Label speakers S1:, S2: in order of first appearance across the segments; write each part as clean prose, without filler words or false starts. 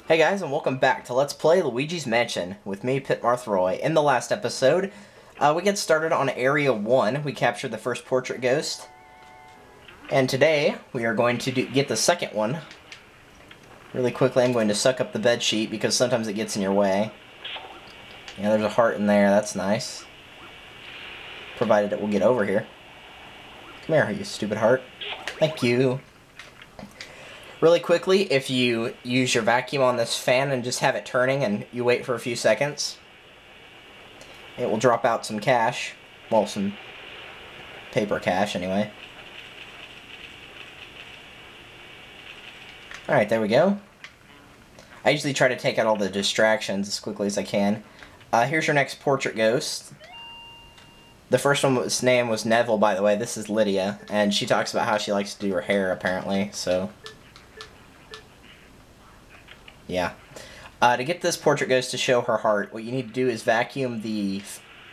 S1: Hey guys, and welcome back to Let's Play Luigi's Mansion with me, Pit Marthroy. In the last episode, we get started on Area 1. We captured the first portrait ghost. And today, we are going to get the second one. Really quickly, I'm going to suck up the bed sheet because sometimes it gets in your way. Yeah, there's a heart in there. That's nice. Provided it will get over here. Come here, you stupid heart. Thank you. Really quickly, if you use your vacuum on this fan and just have it turning and you wait for a few seconds, it will drop out some cash. Well, some paper cash, anyway. Alright, there we go. I usually try to take out all the distractions as quickly as I can. Here's your next portrait ghost. The first one's name was Neville, by the way. This is Lydia, and she talks about how she likes to do her hair, apparently, so... yeah. To get this portrait ghost to show her heart, what you need to do is vacuum the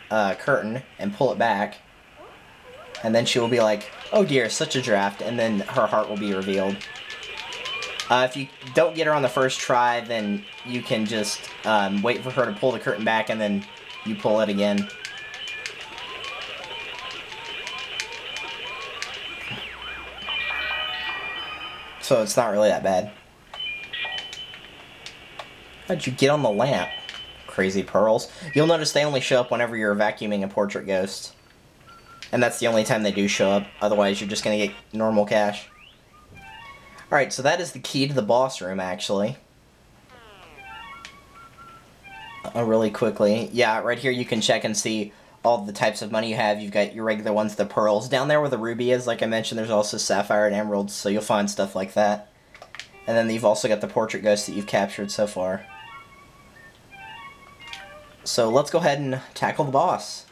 S1: curtain and pull it back. And then she will be like, oh dear, such a draft, and then her heart will be revealed. If you don't get her on the first try, then you can just wait for her to pull the curtain back and then you pull it again. So it's not really that bad. How'd you get on the lamp? Crazy pearls. You'll notice they only show up whenever you're vacuuming a portrait ghost. And that's the only time they do show up. Otherwise, you're just going to get normal cash. Alright, so that is the key to the boss room, actually. Really quickly. Yeah, right here you can check and see all the types of money you have. You've got your regular ones, the pearls. Down there where the ruby is, like I mentioned, there's also sapphire and emeralds, so you'll find stuff like that. And then you've also got the portrait ghosts that you've captured so far. So let's go ahead and tackle the boss.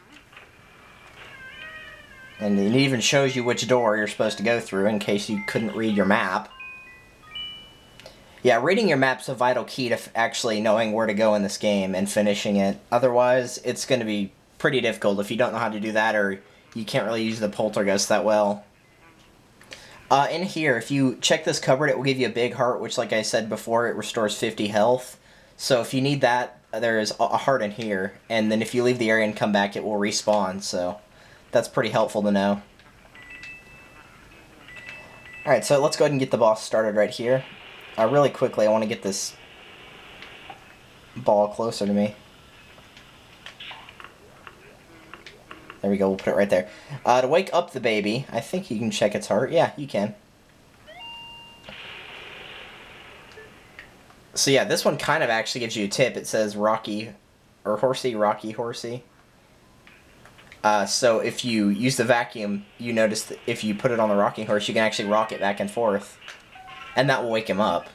S1: And it even shows you which door you're supposed to go through in case you couldn't read your map. Yeah, reading your map's a vital key to actually knowing where to go in this game and finishing it. Otherwise, it's going to be pretty difficult if you don't know how to do that, or you can't really use the poltergeist that well. In here, if you check this cupboard, it will give you a big heart, which, like I said before, it restores 50 health. So if you need that, there is a heart in here, and then if you leave the area and come back, it will respawn, so that's pretty helpful to know. Alright, so let's go ahead and get the boss started right here. Really quickly, I want to get this ball closer to me. There we go, we'll put it right there. To wake up the baby, I think you can check its heart. Yeah, you can. So yeah, this one kind of actually gives you a tip. It says Rocky, or Horsey, Rocky, Horsey. So if you use the vacuum, you notice that if you put it on the rocking horse, you can actually rock it back and forth. And that will wake him up.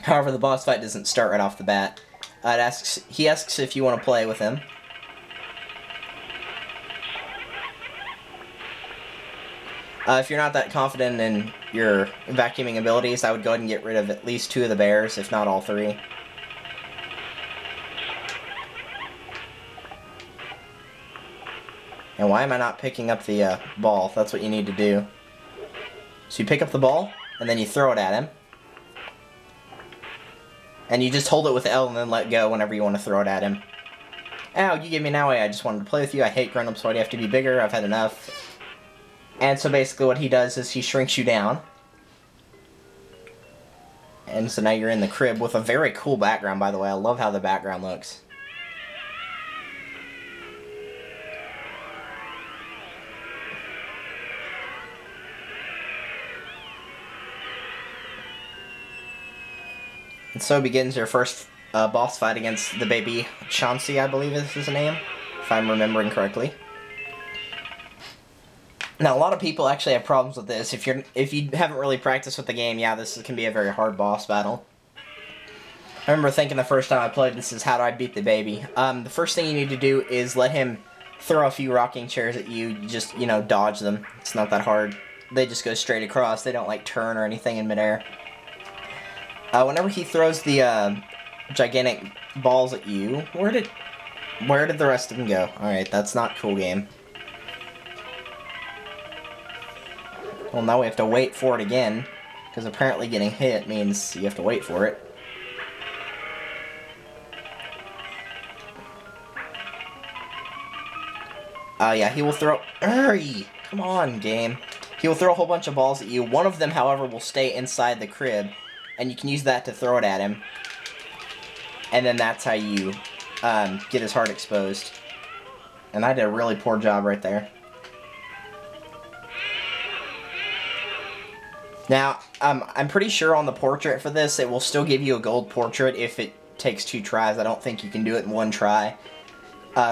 S1: However, the boss fight doesn't start right off the bat. He asks if you want to play with him. If you're not that confident in your vacuuming abilities, I would go ahead and get rid of at least 2 of the bears, if not all 3. And why am I not picking up the ball? That's what you need to do. So you pick up the ball, and then you throw it at him. And you just hold it with L and then let go whenever you want to throw it at him. Ow, you gave me an owie. I just wanted to play with you. I hate grown-ups. Why do you have to be bigger? I've had enough. And so basically what he does is he shrinks you down. And so now you're in the crib with a very cool background, by the way. I love how the background looks. And so begins your first boss fight against the baby Chauncey, I believe is his name, if I'm remembering correctly. Now, a lot of people actually have problems with this. If you haven't really practiced with the game, yeah, this can be a very hard boss battle. I remember thinking the first time I played, this is how do I beat the baby. The first thing you need to do is let him throw a few rocking chairs at you. Just, you know, dodge them. It's not that hard. They just go straight across. They don't, like, turn or anything in midair. Whenever he throws the gigantic balls at you, where did the rest of them go? Alright, that's not cool, game. Well, now we have to wait for it again. Because apparently getting hit means you have to wait for it. Yeah, he will throw... Hurry! Come on, game. He will throw a whole bunch of balls at you. One of them, however, will stay inside the crib. And you can use that to throw it at him. And then that's how you get his heart exposed. And I did a really poor job right there. Now, I'm pretty sure on the portrait for this, it will still give you a gold portrait if it takes 2 tries. I don't think you can do it in 1 try.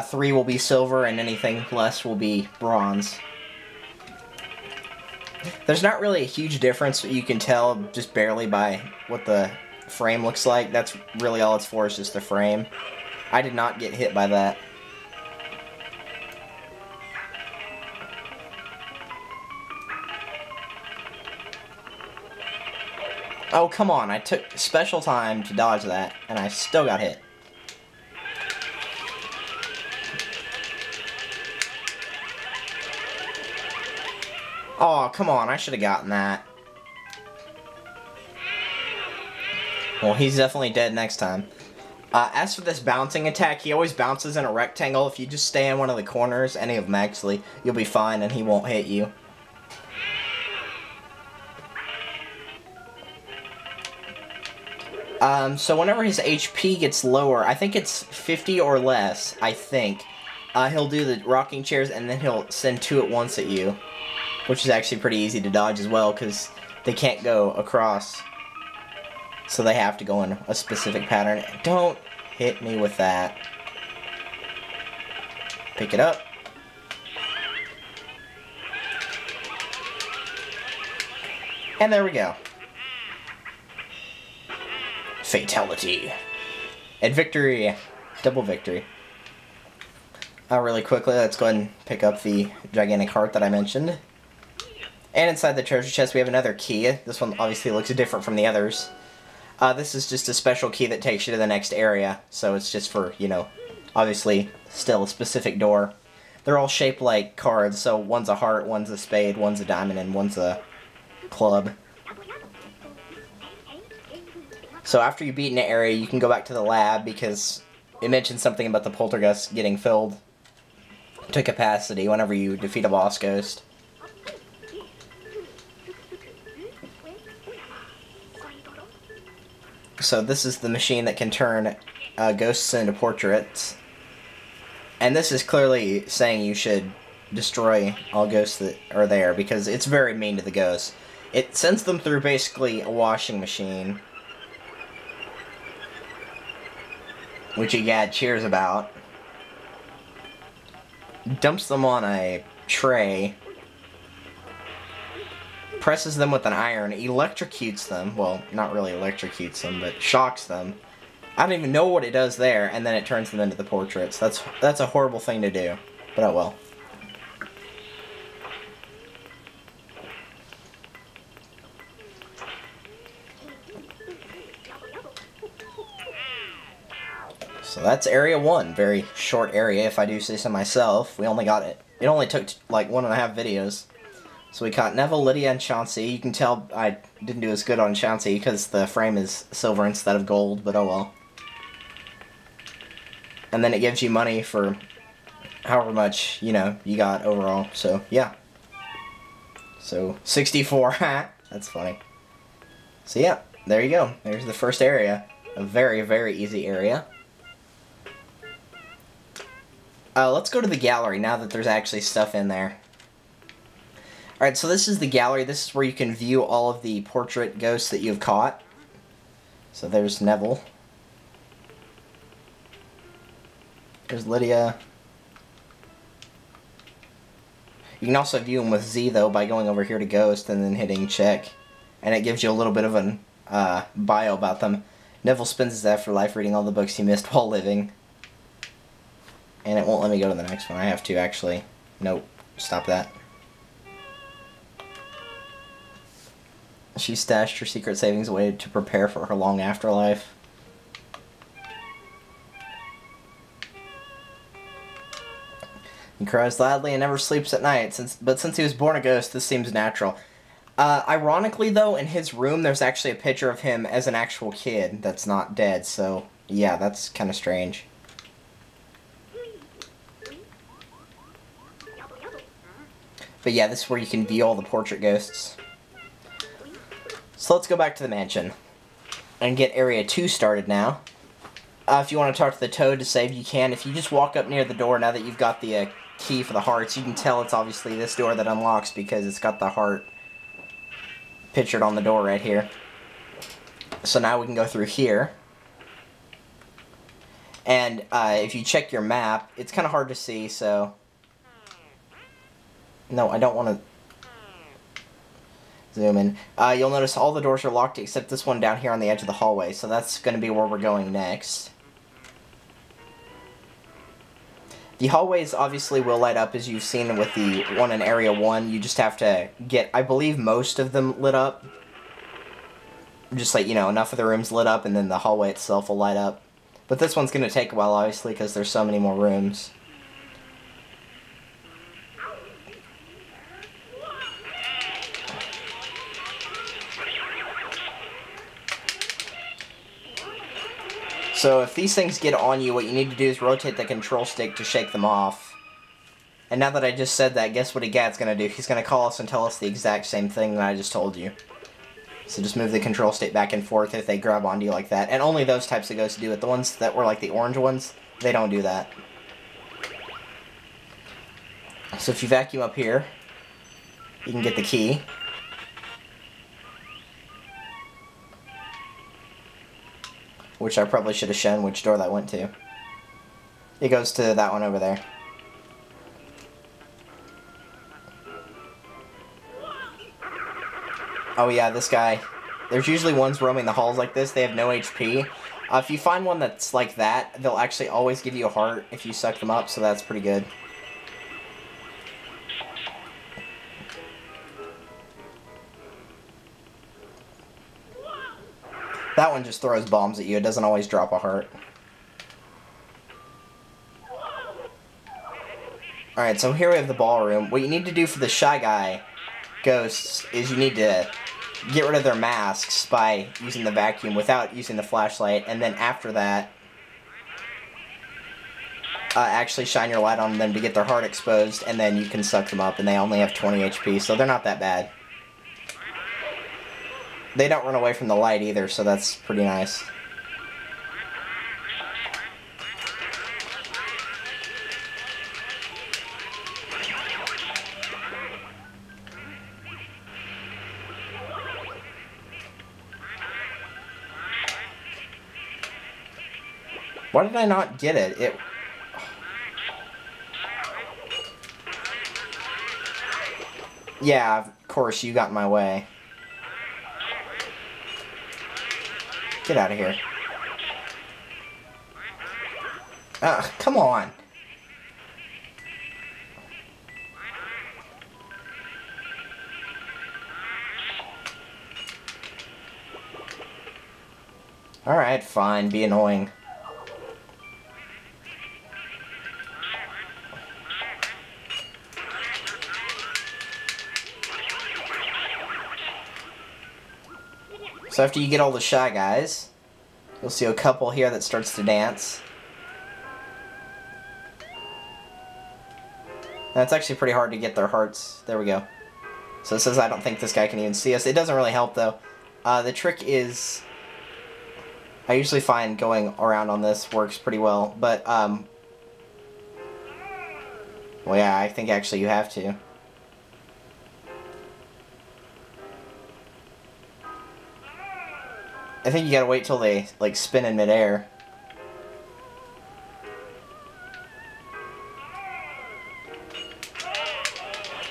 S1: 3 will be silver, and anything less will be bronze. There's not really a huge difference, but you can tell just barely by what the frame looks like. That's really all it's for, is just the frame. I did not get hit by that. Oh, come on. I took special time to dodge that, and I still got hit. Oh, come on. I should have gotten that. Well, he's definitely dead next time. As for this bouncing attack, he always bounces in a rectangle. If you just stay in one of the corners, any of them actually, you'll be fine and he won't hit you. So whenever his HP gets lower, I think it's 50 or less, I think, he'll do the rocking chairs and then he'll send 2 at once at you. Which is actually pretty easy to dodge as well, because they can't go across. So they have to go in a specific pattern. Don't hit me with that. Pick it up. And there we go. Fatality. And victory. Double victory. Really quickly, let's go ahead and pick up the gigantic heart that I mentioned. And inside the treasure chest we have another key. This one obviously looks different from the others. This is just a special key that takes you to the next area. So it's just for, you know, obviously still a specific door. They're all shaped like cards. So one's a heart, one's a spade, one's a diamond, and one's a club. So after you beat an area, you can go back to the lab because it mentions something about the poltergeist getting filled to capacity whenever you defeat a boss ghost. So this is the machine that can turn ghosts into portraits. And this is clearly saying you should destroy all ghosts that are there because it's very mean to the ghosts. It sends them through basically a washing machine. Which you got cheers about. Dumps them on a tray. Presses them with an iron, electrocutes them. Well, not really electrocutes them, but shocks them. I don't even know what it does there, and then it turns them into the portraits. That's a horrible thing to do, but oh well. So that's area 1. Very short area, if I do say so myself. We only got it. It only took like 1.5 videos. So we caught Neville, Lydia, and Chauncey. You can tell I didn't do as good on Chauncey because the frame is silver instead of gold, but oh well. And then it gives you money for however much, you know, you got overall. So, yeah. So, 64. That's funny. So, yeah. There you go. There's the first area. A very, very easy area. Let's go to the gallery now that there's actually stuff in there. Alright, so this is the gallery. This is where you can view all of the portrait ghosts that you've caught. So there's Neville. There's Lydia. You can also view them with Z, though, by going over here to Ghost and then hitting check. And it gives you a little bit of an bio about them. Neville spends his afterlife reading all the books he missed while living. And it won't let me go to the next one. I have to, actually. Nope. Stop that. She stashed her secret savings away to prepare for her long afterlife. He cries loudly and never sleeps at night, but since he was born a ghost, this seems natural. Ironically, though, in his room, there's actually a picture of him as an actual kid that's not dead, so yeah, that's kind of strange. But yeah, this is where you can view all the portrait ghosts. So let's go back to the mansion and get Area 2 started now. If you want to talk to the toad to save, you can. If you just walk up near the door, now that you've got the key for the hearts, you can tell it's obviously this door that unlocks because it's got the heart pictured on the door right here. So now we can go through here. And if you check your map, it's kind of hard to see, so... No, I don't want to zoom in. You'll notice all the doors are locked except this one down here on the edge of the hallway, so that's going to be where we're going next. The hallways obviously will light up as you've seen with the one in Area 1. You just have to get, I believe, most of them lit up. Just like, you know, enough of the rooms lit up and then the hallway itself will light up. But this one's going to take a while, obviously, because there's so many more rooms. So if these things get on you, what you need to do is rotate the control stick to shake them off. And now that I just said that, guess what Gad's going to do? He's going to call us and tell us the exact same thing that I just told you. So just move the control stick back and forth if they grab onto you like that. And only those types of ghosts do it. The ones that were like the orange ones, they don't do that. So if you vacuum up here, you can get the key. Which I probably should have shown which door that went to. It goes to that one over there. Oh yeah, this guy. There's usually ones roaming the halls like this. They have no HP. If you find one that's like that, they'll actually always give you a heart if you suck them up, so that's pretty good. That one just throws bombs at you. It doesn't always drop a heart. Alright, so here we have the ballroom. What you need to do for the Shy Guy ghosts is you need to get rid of their masks by using the vacuum without using the flashlight, and then after that, actually shine your light on them to get their heart exposed, and then you can suck them up, and they only have 20 HP, so they're not that bad. They don't run away from the light either, so that's pretty nice. Why did I not get it? Yeah, of course, you got in my way. Get out of here. Come on. Alright, fine. Be annoying. So after you get all the Shy Guys, you'll see a couple here that starts to dance. Now, it's actually pretty hard to get their hearts. There we go. So it says I don't think this guy can even see us. It doesn't really help, though. The trick is... I usually find going around on this works pretty well, but, well, yeah, I think actually you have to. I think you gotta wait till they, like, spin in midair.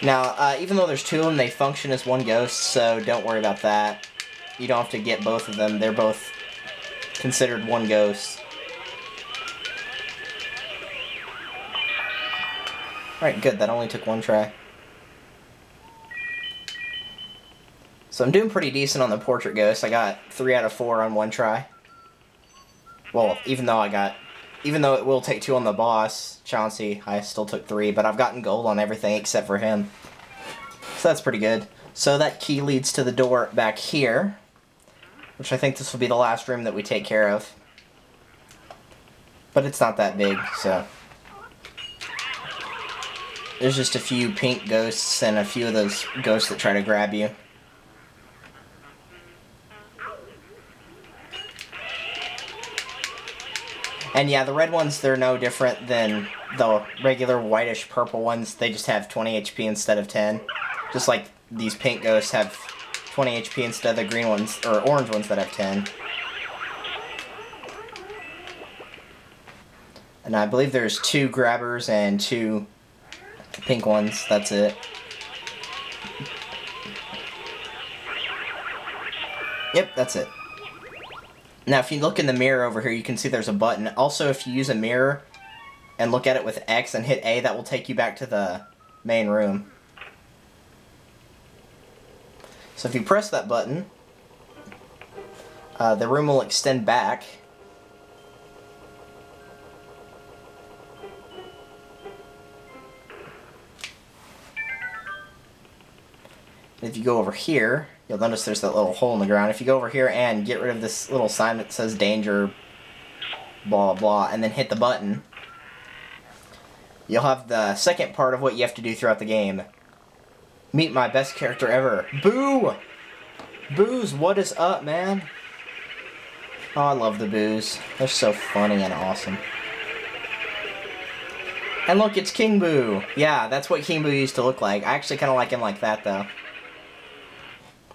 S1: Now, even though there's two of them, they function as one ghost, so don't worry about that. You don't have to get both of them. They're both considered one ghost. Alright, good. That only took one try. So I'm doing pretty decent on the portrait ghost. I got 3 out of 4 on one try. Well, even though it will take 2 on the boss, Chauncey, I still took 3, but I've gotten gold on everything except for him. So that's pretty good. So that key leads to the door back here, which I think this will be the last room that we take care of. But it's not that big, so... There's just a few pink ghosts and a few of those ghosts that try to grab you. And yeah, the red ones, they're no different than the regular whitish purple ones. They just have 20 HP instead of 10. Just like these pink ghosts have 20 HP instead of the green ones, or orange ones that have 10. And I believe there's 2 grabbers and 2 pink ones. That's it. Yep, that's it. Now, if you look in the mirror over here, you can see there's a button. Also, if you use a mirror and look at it with X and hit A, that will take you back to the main room. So if you press that button, the room will extend back. If you go over here, you'll notice there's that little hole in the ground. If you go over here and get rid of this little sign that says danger, blah, blah, and then hit the button, you'll have the second part of what you have to do throughout the game. Meet my best character ever. Boo! Boos, what is up, man? Oh, I love the Boos. They're so funny and awesome. And look, it's King Boo. Yeah, that's what King Boo used to look like. I actually kind of like him like that, though.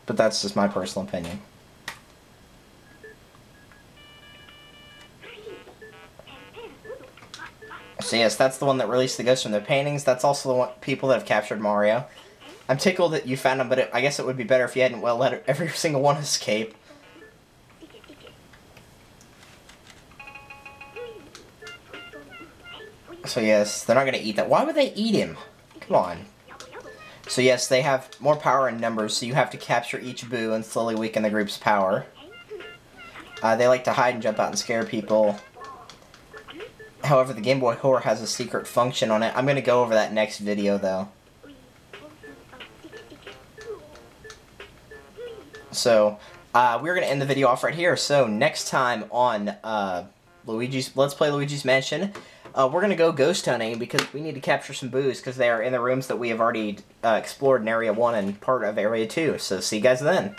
S1: But that's just my personal opinion. So yes, that's the one that released the ghosts from their paintings. That's also the one, people that have captured Mario. I'm tickled that you found them, but I guess it would be better if you hadn't let every single one escape. So yes, they're not going to eat that. Why would they eat him? Come on. So yes, they have more power in numbers, so you have to capture each Boo and slowly weaken the group's power. They like to hide and jump out and scare people. However, the Game Boy Horror has a secret function on it. I'm going to go over that next video, though. So, we're going to end the video off right here. So, next time on Let's Play Luigi's Mansion, we're going to go ghost hunting because we need to capture some Boos because they are in the rooms that we have already explored in Area 1 and part of Area 2. So, see you guys then.